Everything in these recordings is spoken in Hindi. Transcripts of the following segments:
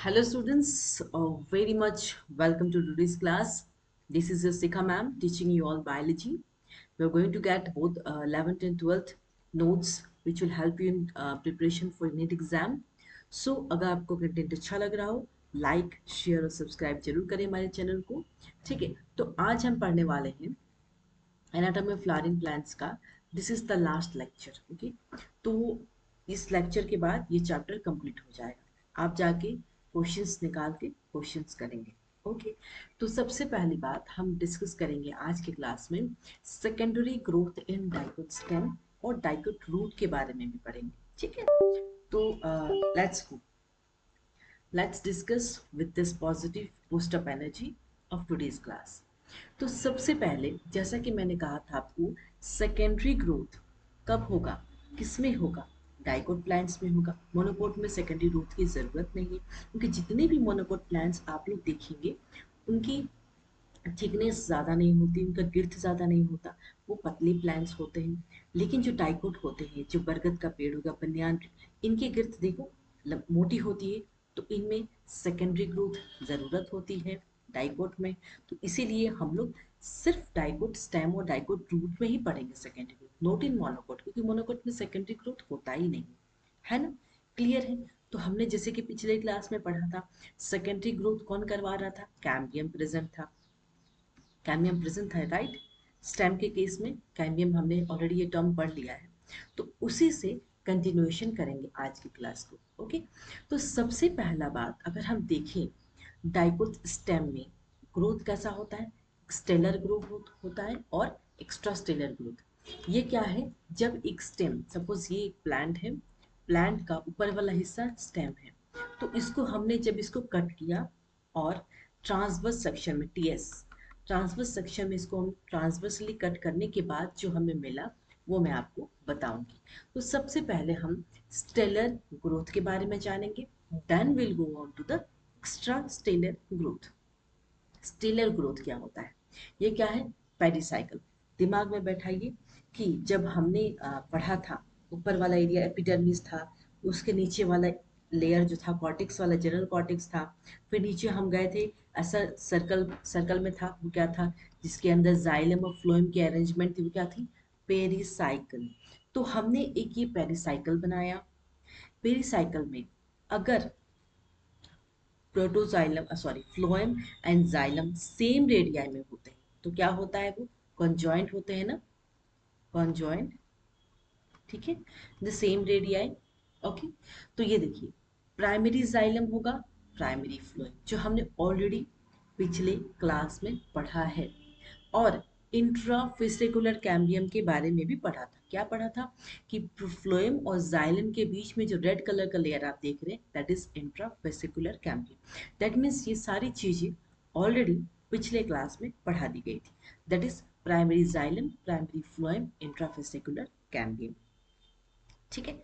Hello students, very much welcome to today's class. This is your Sikha ma'am teaching you all biology. We are going to get both 11th and 12th notes which will help you in preparation for NEET exam. So अगर आपको कंटेंट अच्छा लग रहा हो लाइक शेयर और सब्सक्राइब जरूर करें हमारे चैनल को। ठीक है, तो आज हम पढ़ने वाले हैं एनाटॉमी ऑफ फ्लावरिंग प्लांट्स का। This is the last lecture. Okay, तो इस लेक्चर के बाद ये चैप्टर कंप्लीट हो जाएगा। आप जाके क्वेश्चंस निकाल के क्वेश्चंस करेंगे। ओके, तो सबसे पहली बात हम डिस्कस करेंगे आज के क्लास में secondary growth in dicot stem और डाइकोट रूट के बारे में भी पढ़ेंगे। ठीक है, तो let's discuss with this positive boost up energy of today's class. तो सबसे पहले जैसा कि मैंने कहा था आपको, सेकेंडरी ग्रोथ कब होगा, किसमें होगा? डाइकोट प्लांट्स में होगा। मोनोकोट में सेकेंडरी ग्रोथ की ज़रूरत नहीं है, क्योंकि जितने भी मोनोकोट प्लांट्स आप लोग देखेंगे उनकी थिकनेस ज़्यादा नहीं होती, उनका गिर्थ ज़्यादा नहीं होता, वो पतले प्लांट्स होते हैं। लेकिन जो डाइकोट होते हैं, जो बरगद का पेड़ होगा, बनियान, इनकी गिर्थ देखो मोटी होती है, तो इनमें सेकेंडरी ग्रोथ ज़रूरत होती है डाइकोट में। तो इसीलिए हम लोग सिर्फ डाइकोट स्टेम और डाइकोट रूट में ही पढ़ेंगे secondary growth, not in monocot, क्योंकि मोनोकोट में सेकेंडरी ग्रोथ होता ही नहीं है ना। क्लियर है? तो हमने जैसे कि पिछले क्लास में पढ़ा था, सेकेंडरी ग्रोथ कौन करवा रहा था? कैम्बियम प्रेजेंट था, कैम्बियम प्रेजेंट था, राइट। स्टेम के केस में कैम्बियम हमने ऑलरेडी ये टर्म पढ़ लिया है, तो उसी से कंटिन्यूएशन करेंगे आज की क्लास को। ओके, तो सबसे पहला बात अगर हम देखें, डाइकोट स्टेम में ग्रोथ कैसा होता है? स्टेलर ग्रोथ होता है और एक्स्ट्रा स्टेलर ग्रोथ। ये क्या है? जब एक स्टेम, सपोज ये एक प्लांट है, प्लांट का ऊपर वाला हिस्सा स्टेम है, तो इसको हमने जब इसको कट किया और ट्रांसवर्स सेक्शन में टीएस, ट्रांसवर्स सेक्शन में इसको हम ट्रांसवर्सली कट करने के बाद जो हमें मिला वो मैं आपको बताऊंगी। तो सबसे पहले हम स्टेलर ग्रोथ के बारे में जानेंगे, then will go on to the extra stellar growth. Stellar growth क्या होता है? ये क्या है? पेरिसाइकिल। दिमाग में बैठाइए कि जब हमने पढ़ा था, ऊपर वाला एरिया एपिडर्मिस था, उसके नीचे वाला लेयर जो था कॉर्टेक्स वाला, जनरल कॉर्टेक्स था। फिर नीचे हम गए थे, ऐसा सर्कल सर्कल में था, वो क्या था? जिसके अंदर जाइलम और फ्लोएम की अरेंजमेंट थी, वो क्या थी? पेरिसाइकिल। तो हमने एक ये पेरिसाइकिल बनाया। पेरिसाइकिल में अगर protoxylem sorry phloem and xylem same radii में होते हैं तो क्या होता है? वो कॉन्जॉइंट होते हैं ना, कॉन्जॉइंट। ठीक है, द सेम रेडियाई। ओके, तो ये देखिए, प्राइमरी जाइलम होगा, प्राइमरी फ्लोएम, जो हमने ऑलरेडी पिछले क्लास में पढ़ा है। और इंट्राफेसिकुलर कैम्बियम के बारे में भी पढ़ा था। क्या पढ़ा था? कि फ्लोएम और जाइलम के बीच में जो रेड कलर का लेयर आप देख रहे हैं, that is intrafascicular cambium. That means ये सारी चीजें ऑलरेडी पिछले क्लास में पढ़ा दी गई थी। That is primary xylem, primary phloem, intrafascicular cambium. ठीक है,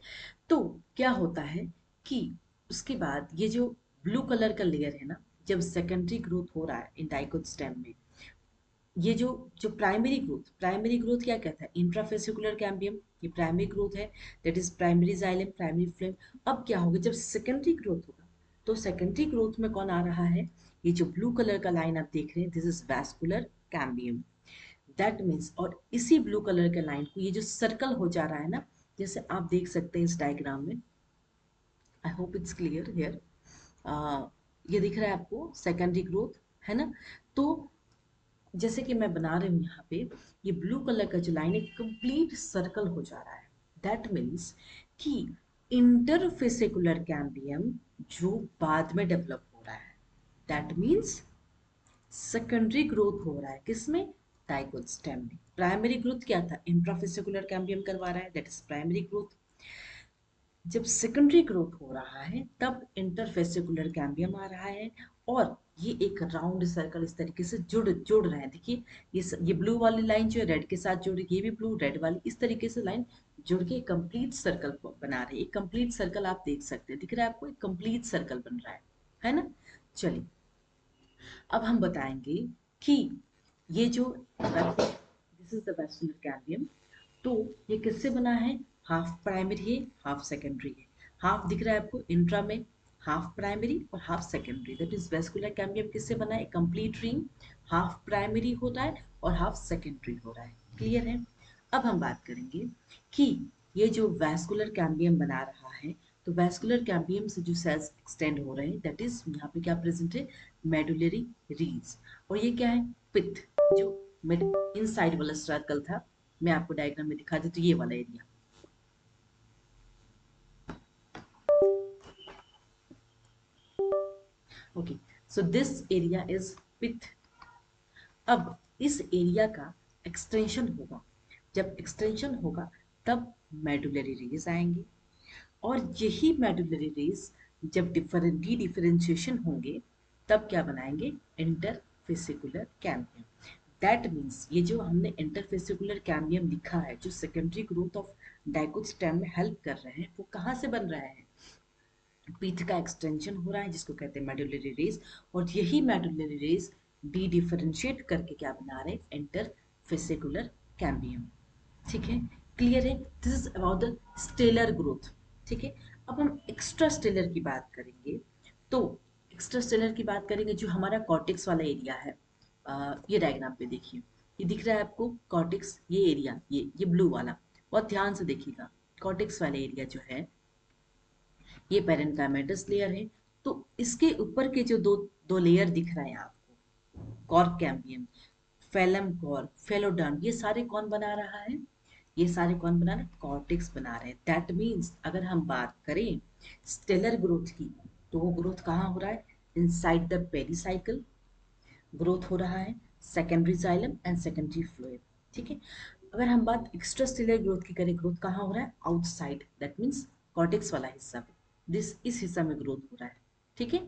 तो क्या होता है कि उसके बाद ये जो ब्लू कलर का लेयर है ना, जब सेकेंडरी ग्रोथ हो रहा है इन डाइकोट स्टेम में, ये जो जो प्राइमरी ग्रोथ क्या कहता है? इंट्राफेसिकुलर कैम्बियम, ये प्राइमरी ग्रोथ है, that is primary xylem, primary flame. अब क्या होगा जब सेकेंडरी ग्रोथ होगा? तो सेकेंडरी ग्रोथ में कौन आ रहा है? ये जो ब्लू कलर का लाइन आप देख रहे हैं, this is vascular cambium. That means, और इसी ब्लू कलर के लाइन को ये जो सर्कल हो जा रहा है ना, जैसे आप देख सकते हैं इस डायग्राम में, I hope it's clear here. ये दिख रहा है आपको सेकेंडरी ग्रोथ, है ना। तो जैसे कि मैं बना रही हूँ यहाँ पे, ये ब्लू कलर का जो लाइन है कंप्लीट सर्कल हो जा रहा है। दैट मीन्स कि इंटरफेसिकुलर कैम्बियम जो बाद में डेवलप हो रहा है, दैट मीन्स सेकेंडरी ग्रोथ हो रहा है किसमें? डाइकोट स्टेम में। प्राइमरी ग्रोथ क्या था? इंट्राफेसिकुलर कैम्बियम करवा रहा है, दैट इज प्राइमरी ग्रोथ। जब सेकेंडरी ग्रोथ हो रहा है तब इंटरफेसिकुलर कैम्बियम आ रहा है, और ये एक राउंड सर्कल इस तरीके से जुड़ जुड़ रहे हैं। देखिए, ये ब्लू वाली लाइन जो है रेड के साथ जुड़ रही है, ये भी ब्लू रेड वाली, इस तरीके से लाइन जुड़ के कंप्लीट सर्कल बना रही है। एक कंप्लीट सर्कल आप देख सकते हैं, दिख रहा है आपको? एक कंप्लीट सर्कल बन रहा है ना। चलिए, अब हम बताएंगे कि ये जो this is the vascular cambium, तो ये किससे बना है? हाफ प्राइमरी है, हाफ सेकेंडरी है। हाफ दिख रहा है आपको इंट्रा में, हाफ प्राइमरी और half secondary. That is vascular cambium किससे बना है? कंप्लीट रिंग, हाफ प्राइमरी हो रहा है और हाफ सेकेंडरी हो रहा है। क्लियर है? अब हम बात करेंगे कि ये जो वेस्कुलर कैम्बियम बना रहा है, तो वेस्कुलर कैम्बियम से जो सेल्स एक्सटेंड हो रहे हैं, दैट इज यहाँ पे क्या प्रेजेंट है? मेडुलरी रीज। और ये क्या है? पिथ, जो इनसाइड वाला सर्कल था, मैं आपको डायग्राम में दिखा दूं तो ये वाला area. Okay, so this area is pith. अब इस एरिया का एक्सटेंशन होगा, जब एक्सटेंशन होगा तब मेडुलरी रेज आएंगे, और यही मेडुलरी रेज जब डिफरेंशिएशन होंगे तब क्या बनाएंगे? Interfascicular cambium. दैट मीन्स ये जो हमने इंटरफेसिकुलर कैम्बियम लिखा है, जो secondary growth of dicot stem में हेल्प कर रहे हैं, वो कहाँ से बन रहा है? पीठ का एक्सटेंशन हो रहा है, जिसको कहते हैं मेडुलरी रेज, और यही मेडुलरी रेज डी डिफरेंशिएट करके क्या बना रहे हैं? Interfascicular cambium. ठीक है? क्लियर है? This is about the stellar growth. ठीक है? अब हम एक्स्ट्रा स्टेलर की बात करेंगे। तो एक्स्ट्रा स्टेलर की बात करेंगे, जो हमारा कॉर्टेक्स वाला एरिया है। ये डायग्राम पे देखिए, ये दिख रहा है आपको कॉर्टेक्स, ये एरिया, ये ब्लू वाला, बहुत ध्यान से देखिएगा। कॉर्टेक्स वाला एरिया जो है, ये पेरेन्काइमेटस लेयर है। तो इसके ऊपर के जो दो दो लेयर दिख रहे हैं आपको, cork cambium, phellem cork, phelloderm, ये सारे कौन बना रहा है? ये सारे कौन बना रहे हैं? कॉर्टेक्स बना रहे हैं। दैट मीन्स अगर हम बात करें स्टेलर ग्रोथ की, तो वो ग्रोथ कहाँ हो रहा है? इनसाइड द पेरिसाइकिल ग्रोथ हो रहा है, secondary xylem and secondary phloem. ठीक है? अगर हम बात एक्स्ट्रा स्टेलर ग्रोथ की करें, ग्रोथ कहाँ हो रहा है? आउटसाइड, दैट मीन्स कॉर्टेक्स वाला हिस्सा में, इस हिस्सा में ग्रोथ हो रहा है। ठीक है?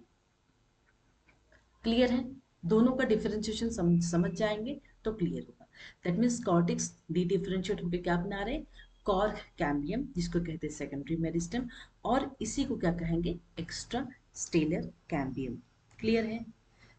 क्लियर है? दोनों का डिफरेंशिएशन समझ जाएंगे तो क्लियर होगा। That means cortex D differentiate होकर क्या बना रहे हैं? कॉर्क कैम्बियम, जिसको कहते हैं सेकेंडरी मेरिस्टम, और इसी को क्या कहेंगे? Extra stellar cambium. क्लियर है?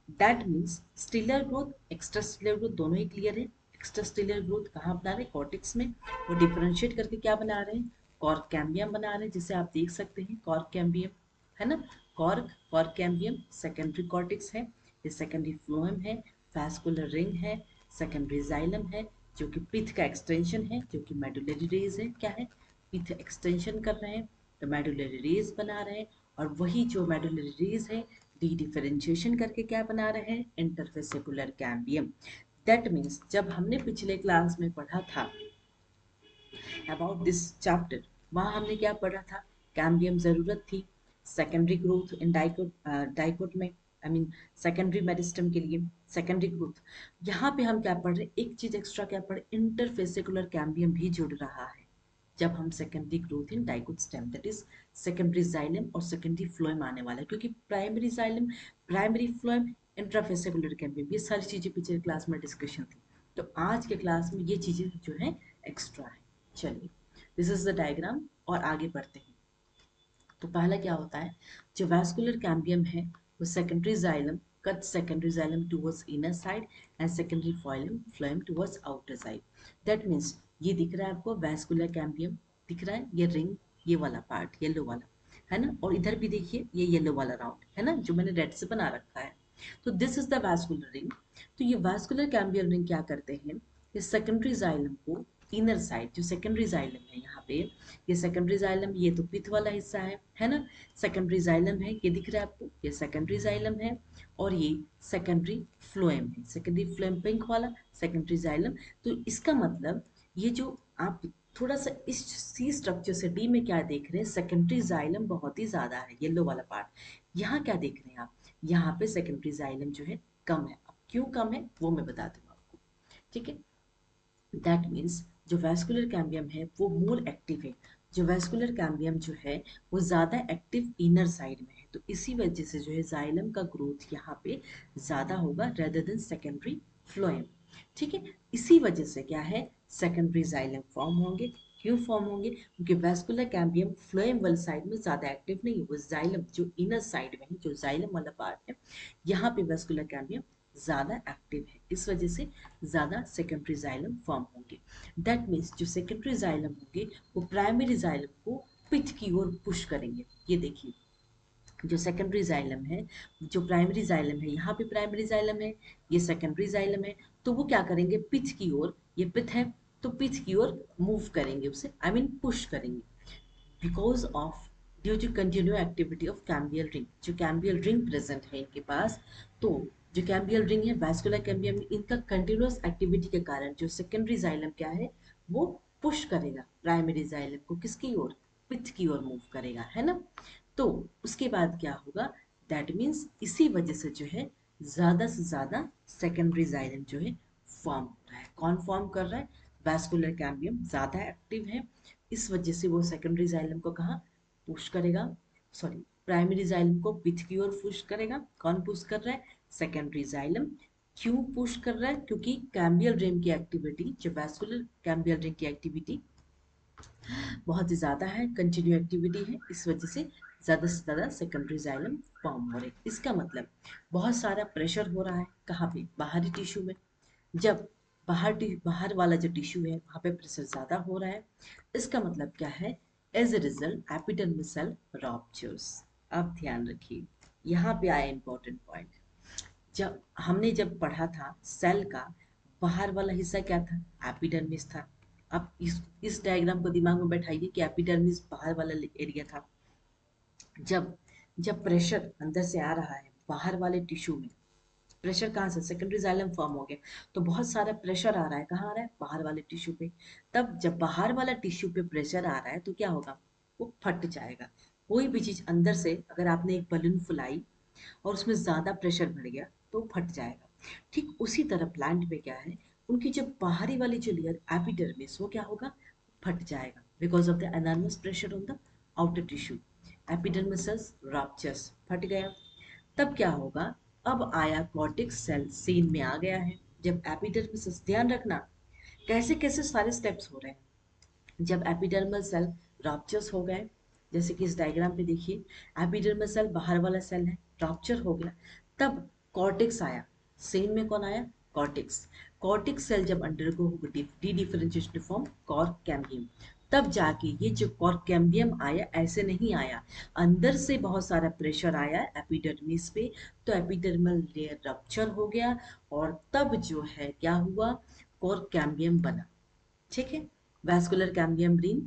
That means stellar growth, extra stellar growth दोनों ही क्लियर है। एक्स्ट्रा स्टेलर ग्रोथ कहाँ बना रहे हैं? कॉर्टेक्स में। वो डिफरेंशिएट करके क्या बना रहे हैं? कॉर्क कैम्बियम बना रहे हैं, जिसे आप देख सकते हैं कॉर्क कैम्बियम, है ना? कॉर्क कैम्बियम सेकेंडरी कॉर्टेक्स है, ये सेकेंडरी फ्लोएम है, वास्कुलर रिंग है, सेकेंडरी जाइलम है, जो कि पिथ का एक्सटेंशन है, जो कि मेडुलरी रेज है। क्या है? पिथ एक्सटेंशन कर रहे हैं तो मेडुलरी रेज बना रहे हैं, और वही जो मेडुलरी रेज है डी डिफरेंशिएशन करके क्या बना रहे हैं? Interfascicular cambium. दैट मीन्स जब हमने पिछले क्लास में पढ़ा था अबाउट दिस चैप्टर, वहाँ हमने क्या पढ़ा था? कैम्बियम जरूरत थी सेकेंडरी ग्रोथ इन डाइकोट में, आई मीन सेकेंडरी मेरिस्टम के लिए, सेकेंडरी ग्रोथ। यहाँ पे हम क्या पढ़ रहे हैं? एक चीज एक्स्ट्रा क्या पढ़े? इंटरफेसिकुलर कैम्बियम भी जुड़ रहा है जब हम secondary growth in dicot stem, that is secondary xylem और सेकेंडरी फ्लोएम आने वाला है, क्योंकि primary xylem, primary phloem, intrafascicular cambium, ये सारी चीजें पिछले क्लास में डिस्कशन थी। तो आज के क्लास में ये चीजें जो है एक्स्ट्रा है। चलिए, दिस इज द डायग्राम और आगे बढ़ते हैं। तो पहला क्या होता है? जो वास्कुलर कैम्बियम है, वो secondary xylem cut secondary xylem towards inner side and secondary phloem towards outer side. That means ये दिख रहा है आपको वास्कुलर कैम्बियम, दिख रहा है ये रिंग, ये वाला पार्ट येलो वाला, है ना? और इधर भी देखिए ये येलो वाला राउंड है ना, जो मैंने रेड से बना रखा है। तो this is the vascular ring. तो ये वास्कुलर कैम्बियम रिंग क्या करते हैं? ये सेकेंडरी जाइलम को इनर साइड, जो सेकेंडरी जाइलम है यहाँ पे, ये सेकेंडरी जाइलम, ये तो पिथ वाला हिस्सा है ना? सेकेंडरी जाइलम है, ये दिख रहा है आपको, ये सेकेंडरी जाइलम है, और ये सेकेंडरी फ्लोएम है, सेकेंडरी फ्लोएम पिंक वाला, सेकेंडरी जाइलम। तो इसका मतलब ये जो आप थोड़ा सा इस सी स्ट्रक्चर से डी में क्या देख रहे हैं? सेकेंडरी जाइलम बहुत ही ज्यादा है, येलो वाला पार्ट। यहाँ क्या देख रहे हैं आप? यहाँ पे सेकेंडरी जाइलम जो है कम है। अब क्यों कम है वो मैं बता दूंगा आपको। ठीक है? दैट मीन्स जो वैस्कुलर कैम्बियम है वो मोर एक्टिव है। जो वैस्कुलर कैम्बियम जो है वो ज़्यादा एक्टिव इनर साइड में है, तो इसी वजह से जो है जाइलम का ग्रोथ यहाँ पे ज़्यादा होगा रेदर देन सेकेंडरी फ्लोएम। ठीक है? इसी वजह से क्या है? सेकेंडरी जाइलम फॉर्म होंगे। क्यों फॉर्म होंगे? क्योंकि वैस्कुलर कैम्बियम फ्लोएम वाली साइड में ज़्यादा एक्टिव नहीं है, वो जाइलम जो इनर साइड में है, जो जाइलम वाला पार्ट है, यहाँ पे वैस्कुलर कैम्बियम ज़्यादा एक्टिव है, इस वजह से ज़्यादा सेकेंडरी जाइलम फॉर्म होंगे। दैट मीन्स जो सेकेंडरी जाइलम होंगे वो प्राइमरी जाइलम को पिथ की ओर पुश करेंगे। ये देखिए, जो सेकेंडरी जाइलम है, जो प्राइमरी जाइलम है, यहाँ पे प्राइमरी जाइलम है, ये सेकेंडरी जाइलम है, तो वो क्या करेंगे, पिथ की ओर, ये पिथ है तो पिथ की ओर मूव करेंगे उसे, आई मीन पुश करेंगे, because of due to continue activity of cambial ring, जो कैम्बियल रिंग प्रेजेंट है इनके पास, तो जो कैम्बियल रिंग है वैस्कुलर कैम्बियम, इनका कंटिन्यूअस एक्टिविटी के कारण जो सेकेंडरी जाइलम क्या है, वो पुश करेगा प्राइमरी जाइलम को, किसकी ओर, पिथ की ओर मूव करेगा, है ना। तो उसके बाद क्या होगा, दैट मीन्स इसी वजह से जो है ज्यादा से ज्यादा सेकेंडरी जाइलम जो है फॉर्म हो रहा है। कौन फॉर्म कर रहा है, वैस्कुलर कैम्बियम ज्यादा एक्टिव है, इस वजह से वो सेकेंडरी जाइलम को कहाँ पुश करेगा, सॉरी प्राइमरी जाइलम को पिथ की ओर पुश करेगा। कौन पुश कर रहा है, सेकेंडरी जाइलम। क्यों पुश कर रहा है, क्योंकि कैम्बियल रिंग की एक्टिविटी, जो वैस्कुलर कैम्बियल रिंग की एक्टिविटी बहुत ही ज्यादा है, कंटिन्यू एक्टिविटी है, इस वजह से ज्यादा सेकेंडरी जाइलम फॉर्म हो रहे हैं। इसका मतलब बहुत सारा प्रेशर हो रहा है, कहाँ पे, बाहरी टिश्यू में। जब बाहर वाला जो टिश्यू है वहां पे प्रेशर ज्यादा हो रहा है, इसका मतलब क्या है, as a result epidermal cell ruptures. अब ध्यान रखिए, यहाँ पे आया इंपॉर्टेंट पॉइंट। जब पढ़ा था सेल का बाहर वाला हिस्सा क्या था, एपिडर्मिस था। अब इस डायग्राम को दिमाग में बैठाइए कि एपिडर्मिस बाहर वाला एरिया था। जब जब प्रेशर अंदर से आ रहा है बाहर वाले टिश्यू में, प्रेशर कहाँ से, सेकेंडरी जाइलम फॉर्म हो गया, तो बहुत सारा प्रेशर आ रहा है, कहाँ आ रहा है, बाहर वाले टिश्यू पे। तब जब बाहर वाला टिश्यू पे प्रेशर आ रहा है तो क्या होगा, वो फट जाएगा। कोई भी चीज अंदर से, अगर आपने एक बलून फुलाई और उसमें ज्यादा प्रेशर बढ़ गया तो फट जाएगा। ठीक उसी तरह प्लांट में क्या है, उनकी जो बाहरी वाली जो लेयर एपिडर्मिस, वो क्या होगा, फट जाएगा, because of the enormous pressure on the outer tissue. Epidermis ruptures, फट गया। तब क्या होगा, अब आया कॉर्टेक्स सेल सीन में आ गया है। जब एपिडर्मिस, ध्यान रखना कैसे कैसे सारे स्टेप्स हो रहे हैं। जब एपिडर्मल सेल रप्चर्स हो गए, जैसे कि इस डायग्राम पे देखिए, एपिडर्मल सेल बाहर वाला सेल है, रप्चर हो गया, तब कॉर्टेक्स आया। सेन में कौन आया, कॉर्टेक्स। कॉर्टेक्स सेल जब undergo D differentiation to form cork cambium, तब जाके ये जो कॉर्क कैम्बियम आया, ऐसे नहीं आया, अंदर से बहुत सारा प्रेशर आया एपिडर्मिस पे, तो एपिडर्मल लेयर रप्चर हो गया, और तब जो है क्या हुआ, कॉर्क कैम्बियम बना। ठीक है, वैस्कुलर कैम्बियम रिंग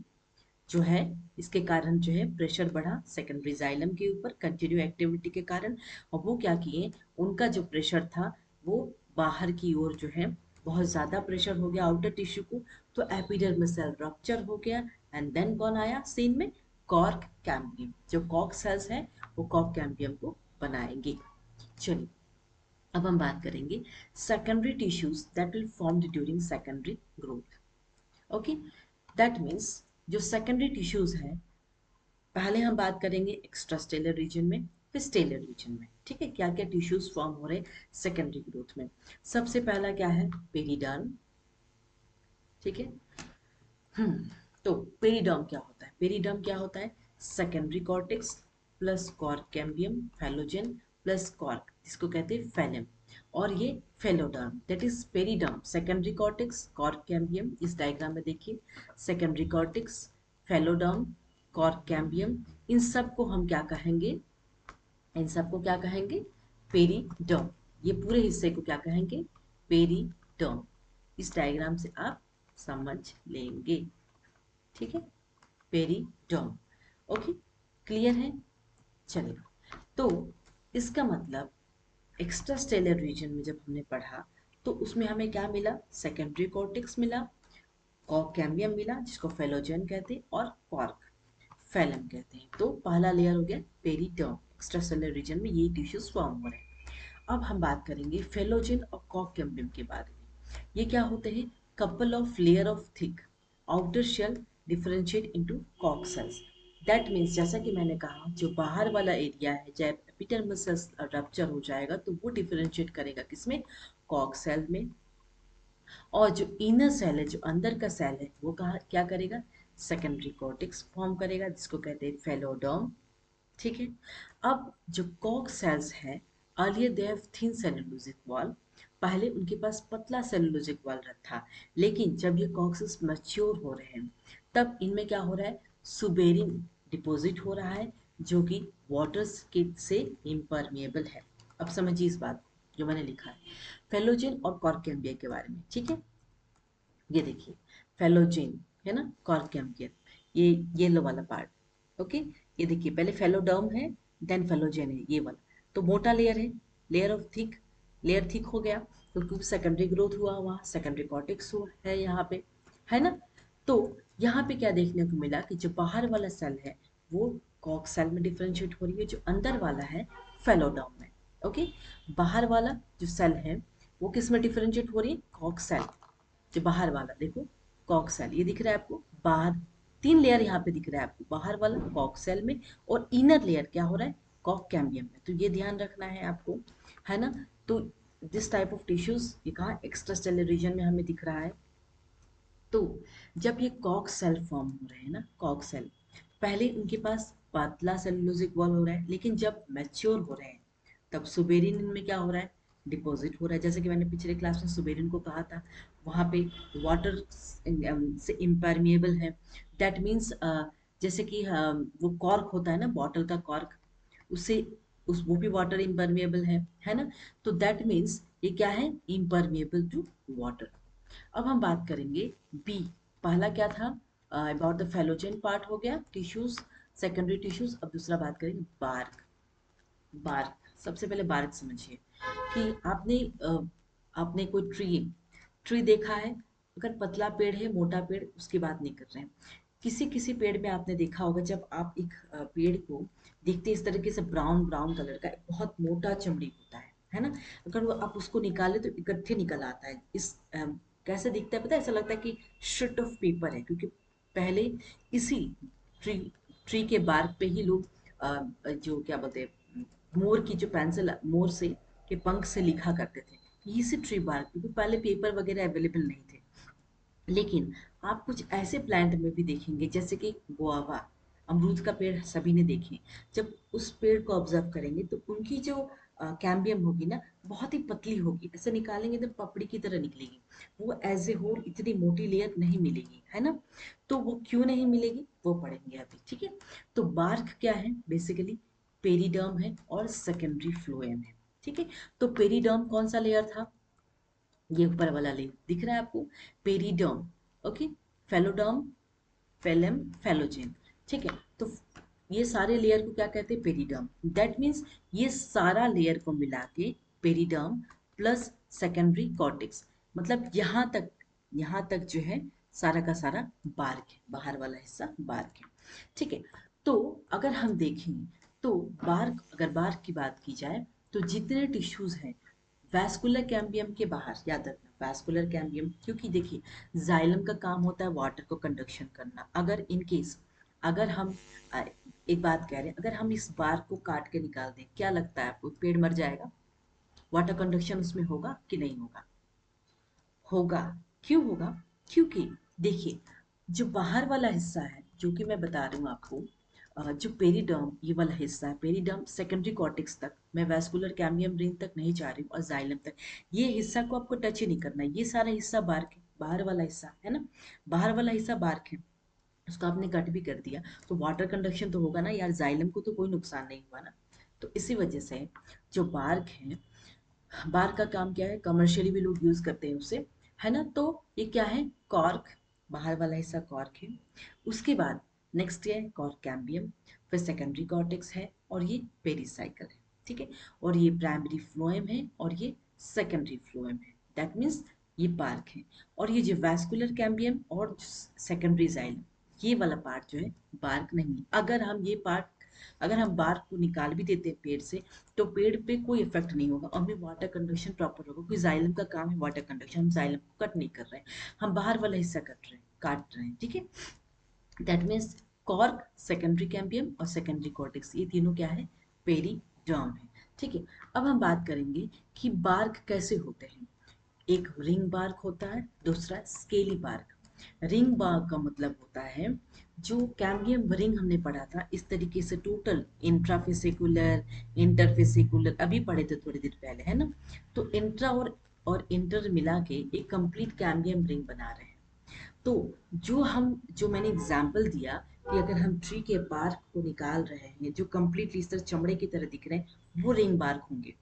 जो है, इसके कारण जो है प्रेशर बढ़ा सेकेंडरी जाइलम के ऊपर कंटिन्यू एक्टिविटी के कारण, और वो क्या किए, उनका जो प्रेशर था वो बाहर की ओर जो है बहुत ज्यादा प्रेशर हो गया आउटर टिश्यू को, तो एपिडर्मल सेल रप्चर हो गया। एंड देन कौन आया सीन में, कॉर्क कैम्बियम। जो कॉर्क सेल्स हैं वो कॉर्क कैम्बियम को बनाएंगे। चलिए अब हम बात करेंगे secondary tissues that will formed during secondary growth. Okay, that means जो सेकेंडरी टिश्यूज हैं, पहले हम बात करेंगे एक्स्ट्रास्टेलर रीजन में, फिर स्टेलर रीजन में। ठीक है, क्या क्या टिश्यूज फॉर्म हो रहे हैं सेकेंडरी ग्रोथ में। सबसे पहला क्या है, पेरिडर्म। ठीक है, तो पेरिडर्म क्या होता है, पेरिडर्म क्या होता है, secondary cortex plus cork cambium phellogen plus cork, जिसको कहते हैं फेलम, और ये phelloderm, that is periderm. Secondary cortex cork cambium, इस डायग्राम में देखिए, secondary cortex, phelloderm, cork cambium, इन सब को हम क्या कहेंगे, इन सबको क्या कहेंगे, पेरिडर्म। ये पूरे हिस्से को क्या कहेंगे, पेरिडर्म। इस डायग्राम से आप समझ लेंगे। ठीक है, पेरिडर्म। ओके, क्लियर है। चलिए, तो इसका मतलब एक्स्ट्रास्टेलर रीजन में जब हमने पढ़ा, तो उसमें हमें क्या मिला, सेकेंडरी कॉर्टेक्स मिला, कॉर्क कैम्बियम मिला जिसको फेलोजेन कहते हैं, और कॉर्क फैलम कहते हैं। तो पहला लेयर हो गया पेरिटर्म, एक्स्ट्रासेलुलर रीजन में ये टिश्यूज फॉर्म हो रहे हैं। अब हम बात करेंगे फेलोजेन और कॉर्क कैम्बियम के बारे में। ये क्या होते हैं, couple of layer of thick outer shell differentiate into cork cells. That means जैसा कि मैंने कहा, जो बाहर वाला एरिया है, जब एपिडर्मल सेल्स रप्चर हो जाएगा तो वो डिफरेंशिएट करेगा किसमें, कॉर्क सेल में, और जो इनर सेल है, जो अंदर का सेल है, वो कहा क्या करेगा, सेकेंडरी कॉर्टेक्स फॉर्म करेगा जिसको कहते हैं फेलोडर्म। ठीक है, अब जो कॉर्क सेल्स हैं, earlier they have thin cellulosic wall, पहले उनके पास पतला सेलुलोजिक वॉल था, लेकिन जब ये कॉर्क्सेस मैच्योर हो रहे हैं, तब इनमें क्या हो रहा है, सुबेरिन डिपॉजिट हो रहा है, जो कि वाटर से इम्परमेबल है। अब समझिए इस बात को जो मैंने लिखा है फेलोजेन और कॉर्क के बारे में, ठीक है। ये देखिए फेलोजेन है ना, कॉर्क ये येलो वाला पार्ट, ओके। ये देखिए पहले फेलोडर्म है, देन फेलोजेन है ये वाला। तो मोटा लेयर है, layer of thick, layer thick हो गया क्योंकि सेकेंडरी ग्रोथ हुआ, वहाँ सेकेंडरी कॉर्टेक्स हुआ है यहाँ पे, है ना। तो यहाँ पे क्या देखने को मिला कि जो बाहर वाला सेल है वो कॉर्क सेल में डिफरेंशिएट हो रही है, जो अंदर वाला है फेलोडर्म में, ओके। बाहर वाला जो सेल है वो किस में डिफरेंशिएट हो रही है, कॉर्क सेल। जो बाहर वाला देखो कॉक सेल, ये दिख रहा है आपको बाहर, तीन लेयर यहाँ पे दिख रहा है आपको, बाहर वाला कॉक सेल में और इनर लेयर क्या हो रहा है कॉक कैम्बियम में। तो ये ध्यान रखना है आपको, है ना। तो दिस टाइप ऑफ टिश्यूज ये कहाँ एक्स्ट्रा सेलुलर रीजन में हमें दिख रहा है। तो जब ये कॉक सेल फॉर्म हो रहे हैं ना, कॉक सेल पहले उनके पास पतला सेलुलोजिक वॉल हो रहा है, लेकिन जब मैच्योर हो रहे हैं तब सुबेरिन इनमें क्या हो रहा है, डिपॉजिट हो रहा है। जैसे कि मैंने पिछले क्लास में सुबेरिन को कहा था, वहाँ पे वाटर से इम्परमिएबल है। दैट मीन्स जैसे कि वो कॉर्क होता है ना, बॉटल का कॉर्क, उससे उस वो भी वाटर इम्परमिएबल है ना। तो दैट मीन्स ये क्या है, इम्परमिएबल टू वाटर। अब हम बात करेंगे बी। पहला क्या था, अबाउट द फेलोजेन पार्ट हो गया, टिश्यूज, सेकेंडरी टिश्यूज। अब दूसरा बात करेंगे बार्क। बार्क सबसे पहले बार्क समझिए कि आपने कोई ट्री देखा है, अगर पतला पेड़ है मोटा पेड़ उसकी बात नहीं कर रहे हैं, किसी किसी पेड़ में आपने देखा होगा जब आप एक पेड़ को देखते हैं इस तरीके से ब्राउन ब्राउन कलर का, बहुत मोटा चमड़ी होता है ना। अगर वो आप उसको निकाले तो इकट्ठे निकल आता है। कैसे दिखता है पता है, ऐसा लगता है कि शीट ऑफ पेपर है, क्योंकि पहले इसी ट्री ट्री के बार्क पे ही लोग जो क्या बोलते हैं मोर की जो पेंसिल मोर से के पंख से लिखा करते थे, इसी ट्री बार्क, क्योंकि पहले पेपर वगैरह अवेलेबल नहीं थे। लेकिन आप कुछ ऐसे प्लांट में भी देखेंगे जैसे कि गुआवा, अमरूद का पेड़ सभी ने देखे। जब उस पेड़ को ऑब्जर्व करेंगे तो उनकी जो कैम्बियम होगी ना बहुत ही पतली होगी, ऐसे निकालेंगे तो पपड़ी की तरह निकलेगी। वो एज ए होल इतनी मोटी लेयर नहीं मिलेगी, है ना। तो वो क्यों नहीं मिलेगी वो पढ़ेंगे अभी, ठीक है। तो बार्क क्या है, बेसिकली पेरिडर्म है और सेकेंडरी फ्लोएम है, ठीक है। तो पेरिडर्म कौन सा लेयर था, ये ऊपर वाला लेयर दिख रहा है आपको, periderm, okay. Phelloderm, phellem, phellogen, ठीक है। तो ये सारे लेयर को क्या कहते हैं, पेरिडर्म। दैट मीन्स ये सारा लेयर को मिला के पेरिडर्म प्लस सेकेंडरी कॉर्टेक्स, मतलब यहाँ तक जो है सारा का सारा बार्क है, बाहर वाला हिस्सा बार्क है, ठीक है। तो अगर हम देखें तो बार्क, अगर बार्क की बात की जाए तो जितने टिश्यूज हैं वैस्कुलर कैम्बियम के बाहर, याद रखना वैस्कुलर कैम्बियम, क्योंकि देखिए जाइलम का काम होता है वाटर को कंडक्शन करना। अगर इन केस अगर हम एक बात कह रहे हैं, अगर हम इस बार को काट के निकाल दें, क्या लगता है आपको पेड़ मर जाएगा, वाटर कंडक्शन उसमें होगा कि नहीं होगा, होगा। क्यों होगा, क्योंकि देखिए जो बाहर वाला हिस्सा है जो कि मैं बता रही हूँ आपको, जो पेरिडर्म ये वाला हिस्सा है, पेरिडर्म सेकेंडरी कॉर्टेक्स तक, मैं वैस्कुलर कैम्बियम रिंग तक नहीं जा रही हूँ और जाइलम तक, ये हिस्सा को आपको टच ही नहीं करना है, ये सारा हिस्सा बार्क है, बाहर वाला हिस्सा है ना, बाहर वाला हिस्सा बार्क है, उसको आपने कट भी कर दिया तो वाटर कंडक्शन तो होगा ना यार, जाइलम को तो कोई नुकसान नहीं हुआ ना। तो इसी वजह से जो बार्क है, बार का काम क्या है, कमर्शियली भी लोग यूज करते हैं उसे, है ना। तो ये क्या है, कॉर्क, बाहर वाला हिस्सा कॉर्क है। उसके बाद नेक्स्ट ये है कॉर्क कैम्बियम, फिर सेकेंडरी कॉर्टेक्स है और ये पेरिसाइकल है, ठीक है। और ये प्राइमरी फ्लोएम है और ये सेकेंडरी फ्लोएम है, दैट मीन्स ये पार्क है। और ये जो वैस्कुलर कैम्बियम और सेकेंडरी जाइलम, ये वाला पार्ट जो है बार्क नहीं है। अगर हम बार्क को निकाल भी देते हैं पेड़ से तो पेड़ पे कोई इफेक्ट नहीं होगा और हमें वाटर कंडक्शन प्रॉपर होगा, क्योंकि जाइलम का काम है वाटर कंडक्शन, हम जाइलम को कट नहीं कर रहे हैं, हम बाहर वाला हिस्सा काट रहे हैं, ठीक है। That means cork, secondary cambium और सेकेंडरी कॉर्टेक्स, ये तीनों क्या है, पेरिडर्म है, ठीक है। अब हम बात करेंगे कि बार्क कैसे होते हैं। एक रिंग बार्क होता है, दूसरा स्केली बार्क। रिंग बार्क का मतलब होता है जो कैम्बियम रिंग हमने पढ़ा था इस तरीके से, टोटल इंट्राफेसिकुलर, इंटरफेसिकुलर अभी पढ़े थे थोड़ी देर पहले, है ना। तो इंट्रा और इंटर मिला के एक कंप्लीट कैम्बियम रिंग बना रहे हैं। तो जो मैंने एग्जाम्पल दिया कि अगर हम ट्री के बार्क को निकाल रहे हैं जो कंप्लीटली इस तरह चमड़े की तरह दिख रहे हैं, वो रिंग बार्क होंगे,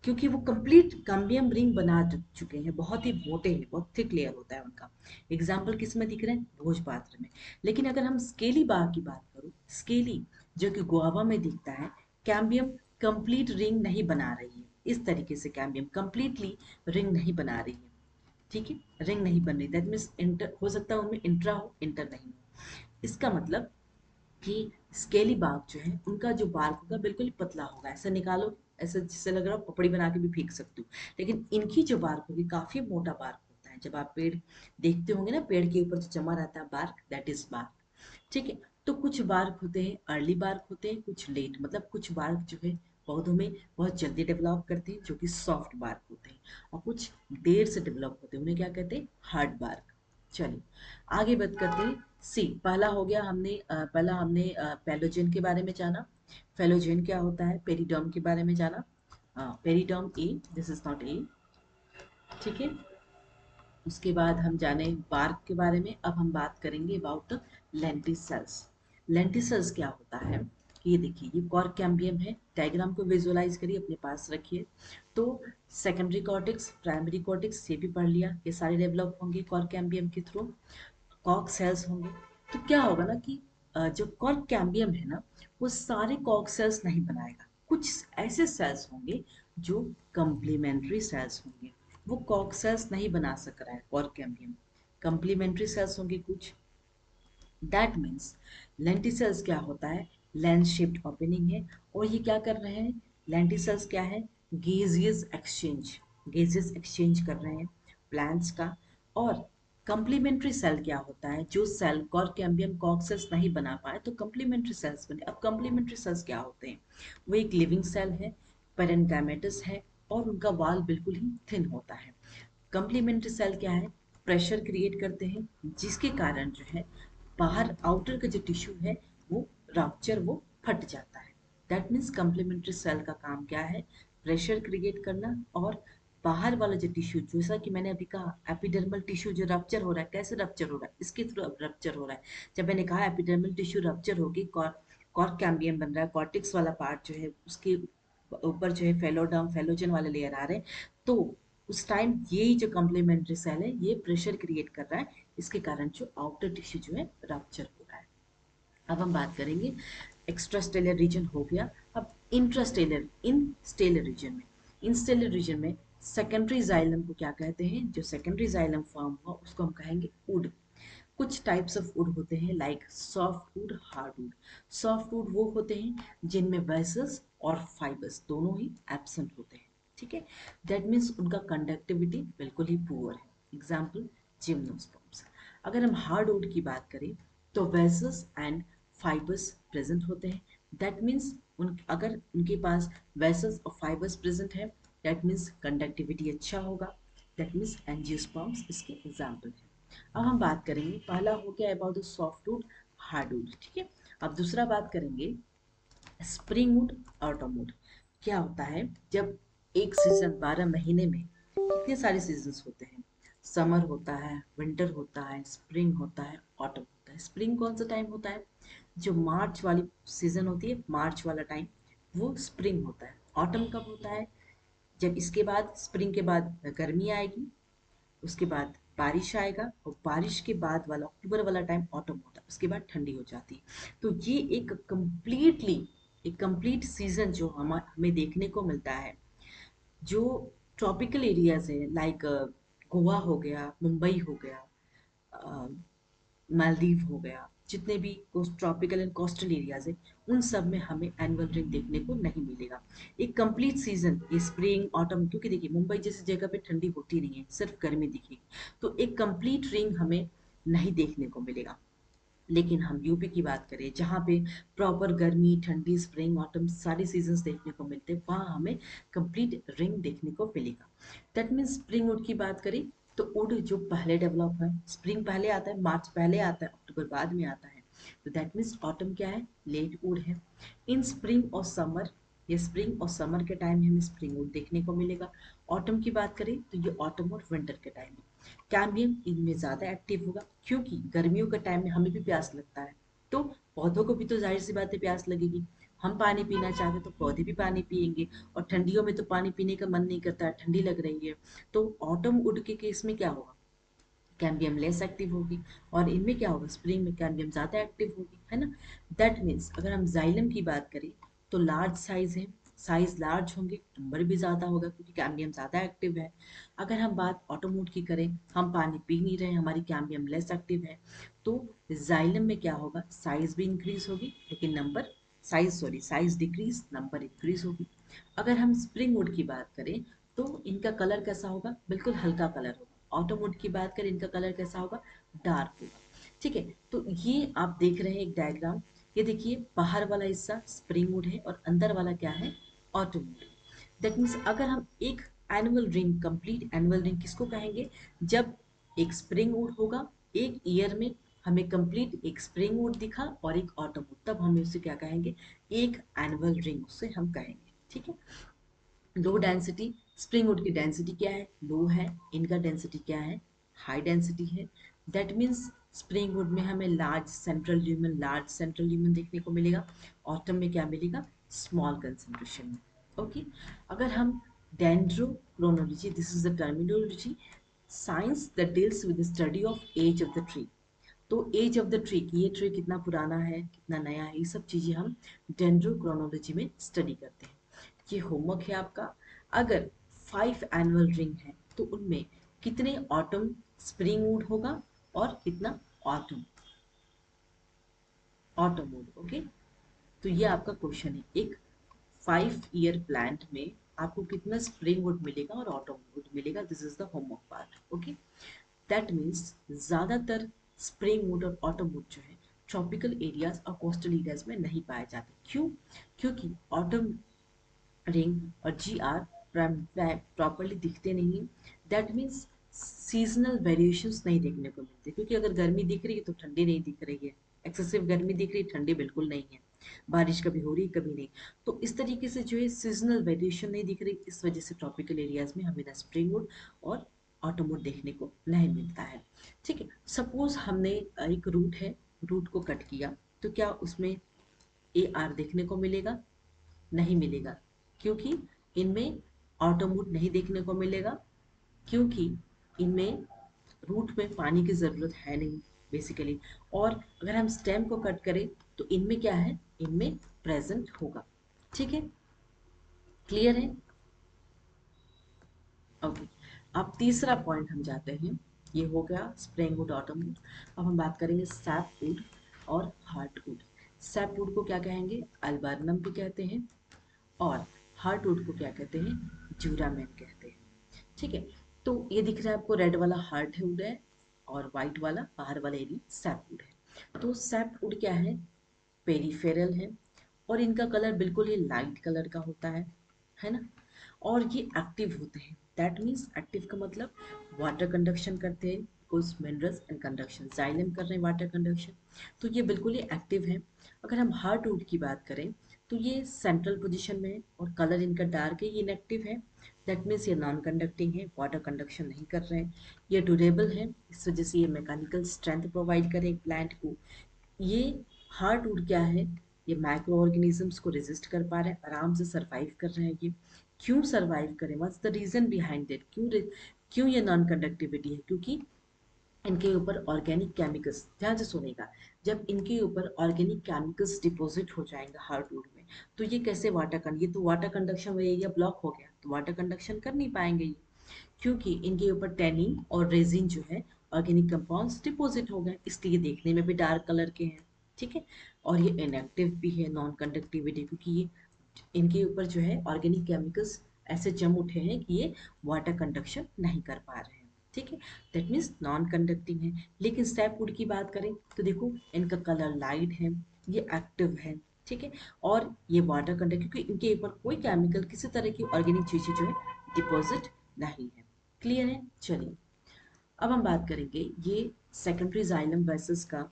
क्योंकि वो कंप्लीट कैम्बियम रिंग बना चुके हैं, बहुत ही मोटे हैं, बहुत थिक लेयर होता है उनका। एग्जाम्पल किस में दिख रहे हैं? भोजपात्र में। लेकिन अगर हम स्केली बाग की बात करूं, स्केली जो कि गुआवा में दिखता है, कैम्बियम कंप्लीट रिंग नहीं बना रही है। इस तरीके से कैम्बियम कंप्लीटली रिंग नहीं बना रही है, ठीक है, रिंग नहीं बन रही। दैट मीन्स इंटर हो सकता है उनमें इंट्रा हो, इंटर नहीं हो। इसका मतलब कि स्केली बाग जो है उनका जो बार्क होगा बिल्कुल ही पतला होगा, ऐसा निकालो, ऐसा जिससे लग रहा हो पपड़ी बना के भी फेंक सकते हो। लेकिन इनकी जो बार्क होगी काफी मोटा बार्क होता है। जब आप पेड़ देखते होंगे ना, पेड़ के ऊपर जो जमा रहता है बार्क, दैट इज बार्क, ठीक है। तो कुछ बार्क होते हैं अर्ली बार्क होते हैं, कुछ लेट, मतलब कुछ बार्क जो है पौधों में बहुत जल्दी डेवलप करते हैं जो कि सॉफ्ट बार्क होते हैं, और कुछ देर से डेवलप होते हैं, उन्हें क्या कहते हैं? Hard bark. चलिए आगे बात करते हैं। सी पहला हो गया, हमने पहला हमने पेलोजेन के बारे में जाना। फेलोजेन क्या होता है? पेरिडर्म के बारे में जाना। Periderm A, this is not a, ठीक है। उसके बाद हम जाने बार्क के बारे में। अब हम बात करेंगे अबाउट द लेंटिसेल्स। लेंटिसेल्स क्या होता है? ये देखिए, ये कॉर्क कैम्बियम है। डायग्राम को विजुअलाइज करिए, अपने पास रखिए। तो सेकेंडरी कॉर्टेक्स, प्राइमरी कॉर्टेक्स, ये भी पढ़ लिया, ये सारे डेवलप होंगे कॉर्क कैम्बियम के थ्रू। कॉर्क सेल्स होंगे। तो क्या होगा ना कि जो कॉर्क कैम्बियम है ना, वो सारे कॉर्क सेल्स नहीं बनाएगा। कुछ ऐसे सेल्स होंगे जो कंप्लीमेंट्री सेल्स होंगे, वो कॉर्क सेल्स नहीं बना सक रहा है कॉर्क कैम्बियम, कंप्लीमेंट्री सेल्स होंगे कुछ। दैट मीन्स लेंटिसेल्स क्या होता है? लेंस शेप्ड ओपनिंग है। और ये क्या कर रहे हैं? लेंटिसेल्स क्या है? गेजियस एक्सचेंज, गेजियस एक्सचेंज कर रहे हैं प्लांट्स का। और कंप्लीमेंट्री सेल क्या होता है? जो cell cork cambium cork cells नहीं बना पाए तो कंप्लीमेंट्री सेल्स बने। अब कंप्लीमेंट्री सेल्स क्या होते हैं? वो एक लिविंग सेल है, पेरेंकाइमेटस है, और उनका वाल बिल्कुल ही थिन होता है। कंप्लीमेंट्री सेल क्या है? प्रेशर क्रिएट करते हैं, जिसके कारण जो है बाहर आउटर का जो टिश्यू है वो रप्चर, वो फट जाता है। दैट मीन्स कंप्लीमेंट्री सेल का काम क्या है? प्रेशर क्रिएट करना, और बाहर वाला जो टिश्यू, जैसा कि मैंने अभी कहा, एपिडर्मल टिश्यू जो रप्चर हो रहा है, कैसे रप्चर हो रहा है? इसके थ्रू रप्चर हो रहा है। जब मैंने कहा एपिडर्मल टिश्यू रप्चर होगी, कॉर्क कैम्बियम बन रहा है, कॉर्टेक्स वाला पार्ट जो है उसके ऊपर जो है फेलोडर्म, फेलोजन वाले लेयर आ रहे हैं, तो उस टाइम यही जो कॉम्प्लीमेंट्री सेल है ये प्रेशर क्रिएट कर रहा है, इसके कारण जो आउटर टिश्यू जो है रप्चर हो रहा है। अब हम बात करेंगे, एक्स्ट्रास्टेलर रीजन हो गया। अब इंट्रास्टेलर, इन स्टेलर रीजन में, इन स्टेलर रीजन में सेकेंडरी जाइलम को क्या कहते हैं? जो सेकेंडरी जाइलम फॉर्म हुआ उसको हम कहेंगे वुड। कुछ टाइप्स ऑफ वुड होते हैं, like soft wood, hard would. Soft wood वो होते हैं जिनमें वेसल्स और फाइबर्स दोनों ही एब्सेंट होते हैं, ठीक है। दैट मीन्स उनका कंडक्टिविटी बिल्कुल ही पुअर है। Example gymnosperms. अगर हम हार्ड वुड की बात करें तो वेसल्स एंड फाइबर्स प्रेजेंट होते हैं। दैट मीन्स उन अगर उनके पास वेसल्स और फाइबर्स प्रेजेंट है, दैट मीन्स कंडक्टिविटी अच्छा होगा। दैट मीन्स एंजियोस्पर्म्स इसके एग्जाम्पल है। अब हम बात करेंगे, पहला हो गया अबाउट द सॉफ्टवुड, हार्डवुड, ठीक है। अब दूसरा बात करेंगे स्प्रिंगवुड, ऑटमवुड। क्या होता है? जब एक सीजन 12 महीने में कितने सारे सीजन्स होते हैं? समर होता है, विंटर होता है, स्प्रिंग होता है, ऑटम होता है। स्प्रिंग कौन सा टाइम होता है? जो मार्च वाली सीजन होती है, मार्च वाला टाइम, वो स्प्रिंग होता है। ऑटम कब होता है? जब इसके बाद, स्प्रिंग के बाद गर्मी आएगी, उसके बाद बारिश आएगा, और बारिश के बाद वाला अक्टूबर वाला टाइम ऑटम होता है, उसके बाद ठंडी हो जाती है। तो ये एक कंप्लीट सीजन जो हमें देखने को मिलता है। जो ट्रॉपिकल एरियाज है, लाइक गोवा हो गया, मुंबई हो गया, मालदीव हो गया, जितने भी ट्रॉपिकल एंड कोस्टल एरियाज है, उन सब में हमें एनुअल रिंग देखने को नहीं मिलेगा। एक कंप्लीट सीजन, ये स्प्रिंग ऑटम, क्योंकि देखिए मुंबई जैसी जगह पे ठंडी होती नहीं है, सिर्फ गर्मी दिखेगी, तो एक कंप्लीट रिंग हमें नहीं देखने को मिलेगा। लेकिन हम यूपी की बात करें, जहाँ पे प्रॉपर गर्मी, ठंडी, स्प्रिंग, ऑटम सारे सीजन्स देखने को मिलते हैं, वहाँ हमें कंप्लीट रिंग देखने को मिलेगा। दैट मीन्स स्प्रिंग वुड की बात करें तो वुड जो पहले डेवलप है, स्प्रिंग पहले आता है, मार्च पहले आता है, अक्टूबर बाद में आता है। तो दैट मीन्स ऑटम क्या है? लेट वुड है। इन स्प्रिंग और समर ये स्प्रिंग और समर के टाइम में हमें स्प्रिंग वुड देखने को मिलेगा। ऑटम की बात करें तो ये ऑटम और विंटर के टाइम में कैम्बियम इनमें ज़्यादा एक्टिव होगा, क्योंकि गर्मियों के टाइम में हमें भी प्यास लगता है, तो पौधों को भी तो जाहिर सी बात है प्यास लगेगी। हम पानी पीना चाहते तो पौधे भी पानी पिएंगे, और ठंडियों में तो पानी पीने का मन नहीं करता है, ठंडी लग रही है। तो ऑटम वुड के केस में क्या होगा, कैम्बियम लेस एक्टिव होगी, और इनमें क्या होगा, स्प्रिंग में कैम्बियम ज़्यादा एक्टिव होगी, है ना। दैट मीन्स अगर हम जाइलम की बात करें तो लार्ज साइज है, साइज लार्ज होंगे, नंबर भी ज़्यादा होगा क्योंकि कैम्बियम ज़्यादा एक्टिव है। अगर हम बात ऑटोमोड की करें, हम पानी पी नहीं रहे, हमारी कैम्बियम लेस एक्टिव है, तो जाइलम में क्या होगा, साइज भी इंक्रीज होगी लेकिन number, size decrease, number increase होगी। अगर हम स्प्रिंग वुड की बात करें तो इनका कलर कैसा होगा, बिल्कुल हल्का कलर होगा। ऑटोमोड की बात करें इनका कलर कैसा होगा, डार्क होगा। ठीक है, तो ये आप देख रहे हैं एक डायग्राम, ये देखिए बाहर वाला हिस्सा स्प्रिंग वुड है और अंदर वाला क्या है, ऑटोमोड। दैट मीन्स अगर हम एक annual ring, complete annual ring किसको कहेंगे, जब एक स्प्रिंग वुड होगा, एक ईयर में हमें कंप्लीट एक स्प्रिंग वुड दिखा और एक ऑटोमोड, तब हम उसे क्या कहेंगे, एक एनुअल रिंग उसे हम कहेंगे। ठीक है, लो डेंसिटी, स्प्रिंग वुड की डेंसिटी क्या है, लो है, इनका डेंसिटी क्या है, हाई डेंसिटी है। दैट मीन्स स्प्रिंग वुड में हमें लार्ज सेंट्रल ल्यूमेन देखने को मिलेगा, ऑटम में क्या मिलेगा, स्मॉल कंसेंट्रेशन में। ओके, अगर हम dendrochronology, this is the terminology, science that deals with the study of age of the tree. तो एज ऑफ द ट्री की, ये ट्री कितना पुराना है, कितना नया है, ये सब चीजें हम डेंड्रोक्रोनोलॉजी में स्टडी करते हैं। ये होमवर्क है आपका। अगर 5 एनुअल रिंग है तो उनमें कितने ऑटम स्प्रिंग वुड होगा और कितना ऑटम ऑटम वुड। ओके, तो ये आपका क्वेश्चन है, एक 5 ईयर प्लांट में आपको कितना स्प्रिंग वुड मिलेगा और ऑटम वुड मिलेगा, this is the homework part. Okay, that means ज़्यादातर स्प्रिंग वुड और ऑटम वुड जो है ट्रॉपिकल एरियाज और कोस्टल एरियाज में नहीं पाए जाते। क्यों, क्योंकि ऑटम रिंग और जी आर प्रॉपरली दिखते नहीं। दैट मीन्स सीजनल वेरिएशंस नहीं देखने को मिलते, क्योंकि अगर गर्मी दिख रही है तो ठंडी नहीं दिख रही है, एक्सेसिव गर्मी दिख रही है, ठंडी बिल्कुल नहीं है, बारिश कभी हो रही कभी नहीं। तो इस तरीके से जो है सीजनल वेरिएशन नहीं दिख रही, इस वजह से ट्रॉपिकल एरियाज में हमें ना स्प्रिंग वुड और ऑटम वुड देखने को नहीं मिलता है। ठीक है, सपोज हमने एक रूट है, रूट को कट किया, तो क्या उसमें ए आर देखने को मिलेगा, नहीं मिलेगा, क्योंकि इनमें ऑटोमूड नहीं देखने को मिलेगा, क्योंकि इनमें रूट में पानी की ज़रूरत है नहीं बेसिकली। और अगर हम स्टेम को कट करें तो इनमें क्या है, इनमें प्रेजेंट होगा। ठीक है, क्लियर है। ओके, अब तीसरा पॉइंट हम जाते हैं, ये हो गया स्प्रिंग वुड ऑटम वुड। अब हम बात करेंगे सैप वुड और हार्ट वुड। सैप वुड को क्या कहेंगे, अल्बर्नम भी कहते हैं, और हार्टवुड को क्या कहते हैं, ज्यूरामेन कहते हैं। ठीक है, तो ये दिख रहा है आपको, रेड वाला हार्टवुड है और व्हाइट वाला बाहर वाला एरिया सैपवुड है। तो सैपवुड क्या है, पेरिफेरल है, और इनका कलर बिल्कुल ही लाइट कलर का होता है ना। और ये एक्टिव होते हैं, दैट मीन्स एक्टिव का मतलब वाटर कंडक्शन करते हैं, कुछ मिनरल्स एंड कंडक्शन, जाइलम कर रहे हैं वाटर कंडक्शन, तो ये बिल्कुल ही एक्टिव है। अगर हम हार्टवुड की बात करें तो ये सेंट्रल पोजीशन में है और कलर इनका डार्क है, ये इनएक्टिव है, दैट मीन्स ये नॉन कंडक्टिंग है, वाटर कंडक्शन नहीं कर रहे हैं। ये ड्यूरेबल है, इस वजह से ये मैकेनिकल स्ट्रेंथ प्रोवाइड करें एक प्लांट को। ये हार्टवुड क्या है, ये माइक्रो ऑर्गेनिजम्स को रेजिस्ट कर पा रहे हैं, आराम से सर्वाइव कर रहे हैं। ये क्यों सर्वाइव करें, what's the reason behind that, क्यों ये नॉन कंडक्टिविटी है, क्योंकि इनके ऊपर ऑर्गेनिक केमिकल्स, ध्यान से सुनेगा, जब इनके ऊपर ऑर्गेनिक केमिकल्स डिपॉजिट हो जाएंगे हार्डवुड में, तो ये कैसे ये तो वाटर कंडक्शन एरिया ब्लॉक हो गया, तो वाटर कंडक्शन कर नहीं पाएंगे ये, क्योंकि इनके ऊपर टैनिन और रेजिन जो है, ऑर्गेनिक कंपाउंड्स डिपॉजिट हो गए, इसलिए देखने में भी डार्क कलर के हैं। ठीक है, और ये इनएक्टिव भी है, नॉन कंडक्टिविटी, क्योंकि ये इनके ऊपर जो है ऑर्गेनिक केमिकल्स ऐसे जम उठे हैं कि ये वाटर कंडक्शन नहीं कर पा रहे हैं। ठीक है, दैट मीन्स नॉन कंडक्टिंग है। लेकिन सैपवुड की बात करें तो देखो इनका कलर लाइट है, ये एक्टिव है। ठीक है, और ये वाटर कंडक्ट, क्योंकि इनके ऊपर कोई केमिकल, किसी तरह की ऑर्गेनिक चीजें जो है डिपॉजिट नहीं है। क्लियर है, चलिए अब हम बात करेंगे ये सेकेंडरी जाइलम वेसल्स का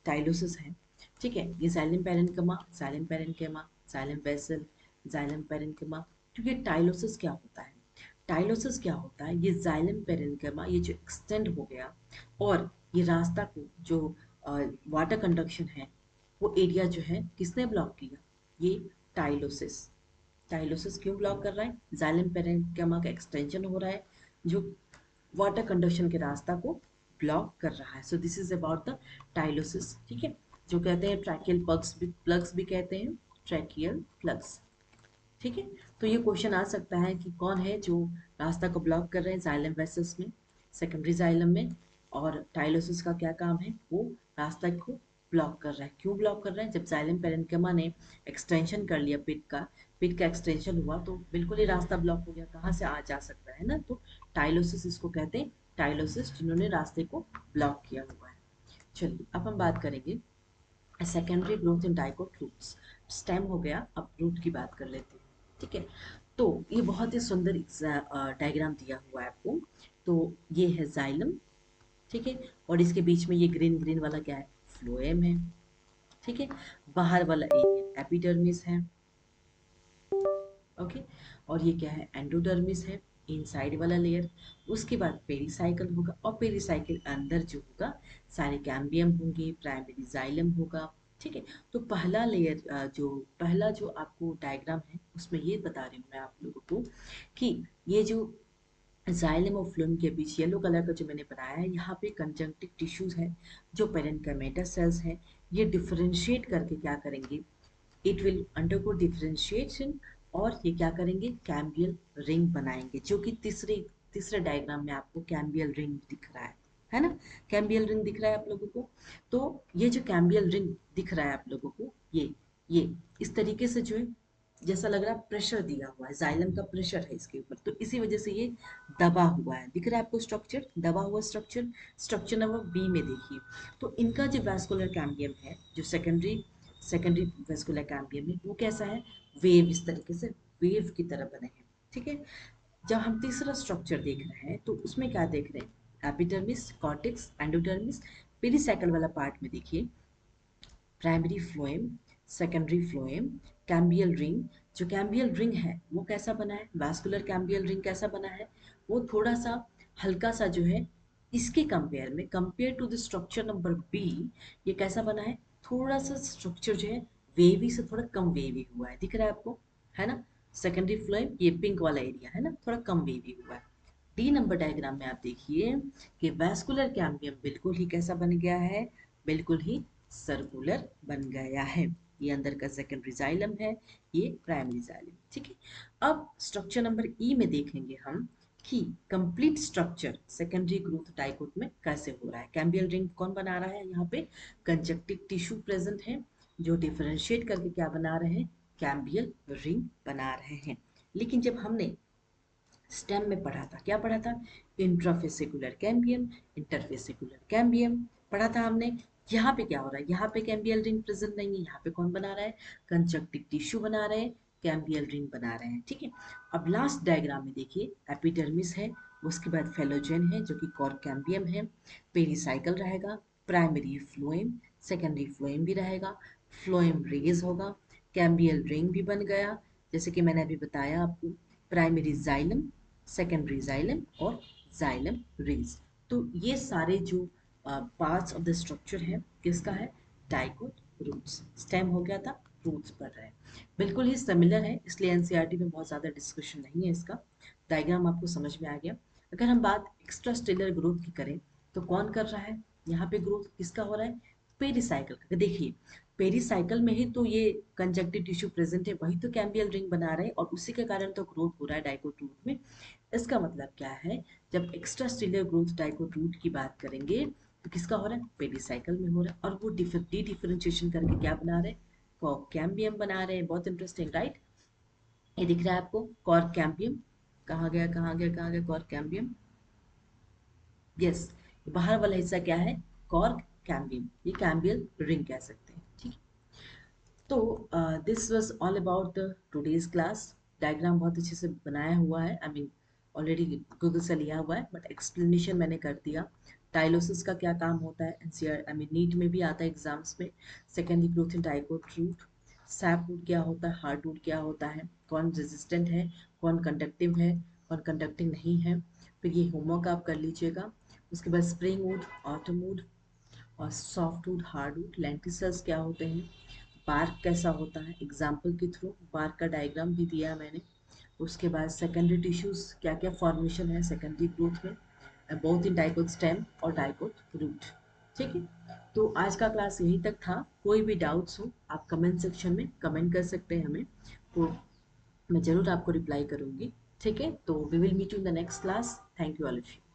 टाइलोसिस है। ठीक है, ये xylem parenchyma, xylem parenchyma, xylem vessel, xylem parenchyma. क्योंकि टाइलोसिस क्या होता है, टाइलोसिस क्या होता है, ये जाइलम पेरेन्किमा ये जो एक्सटेंड हो गया और ये रास्ता को जो वाटर कंडक्शन है वो एरिया जो है किसने ब्लॉक किया, ये टाइलोसिस। टाइलोसिस क्यों ब्लॉक कर रहा है, जाइलम पेरेन्किमा का एक्सटेंशन हो रहा है जो वाटर कंडक्शन के रास्ता को ब्लॉक कर रहा है। So this is about the tylosis, ठीक है, जो कहते हैं ट्रैकियल प्लग्स भी कहते हैं, ट्रैकियल प्लग्स, ठीक है। तो ये क्वेश्चन आ सकता है कि कौन है जो रास्ता को ब्लॉक कर रहे हैं जाइलम वेसल्स में, सेकेंडरी जाइलम में, और टाइलोसिस का क्या काम है, वो रास्ता को ब्लॉक कर रहा है। क्यों ब्लॉक कर रहा है, जब जाइलम पेरेन्किमा ने एक्सटेंशन कर लिया पिट का एक्सटेंशन हुआ तो बिल्कुल ही रास्ता ब्लॉक हो गया, कहाँ से आ जा सकता है ना, तो टाइलोसिस इसको कहते हैं, टाइलोसिस जिन्होंने रास्ते को ब्लॉक किया हुआ है। चलिए अब हम बात करेंगे secondary growth in dicot roots. Stem हो गया, अब रूट की बात कर लेते हैं, ठीक है। तो ये बहुत ही सुंदर डायग्राम दिया हुआ है आपको। तो ये है जाइलम, ठीक है, और इसके बीच में ये ग्रीन ग्रीन वाला क्या है, फ्लोएम है, ठीक है। बाहर वाला एरिया एपिडर्मिस है, ओके, और ये क्या है, एंडोडर्मिस है, इनसाइड वाला लेयर। उसके बाद पेरिसाइकल होगा और पेरिसाइकल अंदर जो होगा सारे कैम्बियम होंगे, प्राइमरी जाइलम होगा, ठीक है। तो पहला लेयर पहला जो आपको डायग्राम है उसमें ये बता रही हूँ मैं आप लोगों को कि ये जो जाइलम और फ्लोएम के बीच येलो कलर का जो मैंने बनाया है, यहाँ पे कंजंक्टिव टिश्यूज है जो पेरेन्काइमेटा सेल्स हैं, ये डिफरेंशिएट करके क्या करेंगे, इट विल अंडरगो डिफरेंशिएशन, और ये क्या करेंगे, कैम्बियल रिंग बनाएंगे, जो कि तीसरे डायग्राम में आपको कैम्बियल रिंग दिख रहा है ना, कैम्बियल रिंग दिख रहा है आप लोगों को। तो ये जो कैम्बियल रिंग दिख रहा है आप लोगों को, ये इस तरीके से जो है जैसा लग रहा है प्रेशर दिया हुआ है, जाइलम का प्रेशर है इसके ऊपर, तो इसी वजह से ये दबा हुआ है, दिख रहा है आपको स्ट्रक्चर, दबा हुआ स्ट्रक्चर। स्ट्रक्चर नंबर बी में देखिए, तो इनका जो वैस्कुलर कैम्बियम है, जो सेकेंडरी वेस्कुलर कैम्बियम है, वो कैसा है, वेव, इस तरीके से वेव की तरह बने हैं, ठीक है। जब हम तीसरा स्ट्रक्चर देख रहे हैं तो उसमें क्या देख रहे हैं, एपिडर्मिस, कॉर्टेक्स, एंडोडर्मिस, पेरिसाइकल वाला पार्ट में देखिए primary phloem, secondary phloem, cambial ring. जो कैम्बियल रिंग है वो कैसा बना है, वास्कुलर कैम्बियल रिंग कैसा बना है, वो थोड़ा सा हल्का सा जो है इसके कंपेयर में, compare to the structure number B, ये कैसा बना है, थोड़ा सा स्ट्रक्चर जो है वेवी से थोड़ा कम वेवी हुआ है, दिख रहा है आपको, है ना। सेकेंडरी फ्लोएम ये पिंक वाला एरिया है ना, थोड़ा कम वेवी हुआ है। डी नंबर डायग्राम में आप देखिए कि वैस्कुलर कैम्बियम बिल्कुल ही कैसा बन गया है, बिल्कुल ही सर्कुलर बन गया है। ये अंदर का सेकेंडरी जाइलम है, ये प्राइमरी जाइलम, ठीक है। अब स्ट्रक्चर नंबर ई में देखेंगे हम कि complete structure secondary growth dicot में कैसे हो रहा है। कैम्बियल रिंग कौन बना रहा है, यहाँ पे कंजक्टिव टिश्यू प्रेजेंट है जो डिफरेंशिएट करके क्या बना रहे हैं, कैम्बियल रिंग बना रहे हैं। लेकिन जब हमने स्टेम में पढ़ा था, क्या पढ़ा था, इंट्राफेसिकुलर कैम्बियम, इंटरफेसिकुलर कैम्बियम पढ़ा था हमने। यहाँ पे क्या हो रहा है, यहाँ पे कैम्बियल रिंग प्रेजेंट नहीं है, यहाँ पे कौन बना रहा है, कंजक्टिव टिश्यू बना रहे हैं, कैम्बियल रिंग बना रहे हैं, ठीक है। अब लास्ट डायग्राम में देखिए एपिडर्मिस है, उसके बाद फेलोजेन है जो कि कॉर कैम्बियम है, पेरिसाइकल रहेगा, प्राइमरी फ्लोएम, सेकेंडरी फ्लोएम भी रहेगा, फ्लोएम रेज होगा, कैम्बियल रिंग भी बन गया, जैसे कि मैंने अभी बताया आपको, प्राइमरी जाइलम, सेकेंडरी जाइलम और जाइलम रिंग्स। तो ये सारे जो पार्ट्स ऑफ द स्ट्रक्चर है किसका है, डाइकोट रूट्स। स्टेम हो गया था, रूट्स पढ़ रहे हैं, बिल्कुल ही सिमिलर है, इसलिए एनसीईआरटी में बहुत ज़्यादा डिस्कशन नहीं है इसका, डायग्राम आपको समझ में आ गया। अगर हम बात एक्स्ट्रा स्टेलर ग्रोथ की करें तो कौन कर रहा है, यहाँ पे ग्रोथ किसका हो रहा है, पेरिसाइकल का। देखिए पेरिसाइकल में ही तो ये कंजक्टिव टिश्यू प्रेजेंट है, वही तो कैम्बियल रिंग बना रहे हैं और उसी के कारण तो ग्रोथ हो रहा है डाइकोट रूट में। इसका मतलब क्या है, जब extra stellar growth dicot root की बात करेंगे तो किसका हो रहा है, पेरिसाइकल में हो रहा है, और वो डी डिफरेंशिएशन करके क्या बना रहे हैं, कैम्बियम बना रहे हैं। बहुत इंटरेस्टिंग राइट, ये दिख रहा है आपको कॉर कैम्बियम, कहाँ गया कहाँ गया कहाँ गया कॉर कैम्बियम, यस, बाहर वाला हिस्सा क्या है, कॉर कैम्बियम, ये कैम्बियल रिंग कह सकते हैं, ठीक है। तो this was all about the today's class. Diagram बहुत अच्छे से बनाया हुआ है, आई मीन ऑलरेडी गूगल से लिया हुआ है, बट एक्सप्लेनेशन मैंने कर दिया। टाइलोसिस का क्या काम होता है, एनसीआर आई मीन नीट में भी आता है एग्जाम्स में, secondary growth in dicot root, sapwood क्या होता है, हार्डवुड क्या होता है, कौन रेजिस्टेंट है, कौन कंडक्टिव है, कौन कंडक्टिंग नहीं है। फिर ये होमवर्क आप कर लीजिएगा। उसके बाद स्प्रिंग वुड, ऑटम वुड और सॉफ्टवुड, हार्डवुड, लेंटिसल्स क्या होते हैं, बार्क कैसा होता है, एग्जाम्पल के थ्रू बार्क का डायग्राम भी दिया है मैंने। उसके बाद सेकेंडरी टिश्यूज क्या क्या फॉर्मेशन है सेकेंडरी ग्रोथ में, बोथ इन डाइकोट स्टेम और डाइकोट रूट। ठीक है, तो आज का क्लास यहीं तक था। कोई भी डाउट्स हो आप कमेंट सेक्शन में कमेंट कर सकते हैं हमें, तो मैं ज़रूर आपको रिप्लाई करूँगी। ठीक है, तो we will meet you in the next class. Thank you all of you.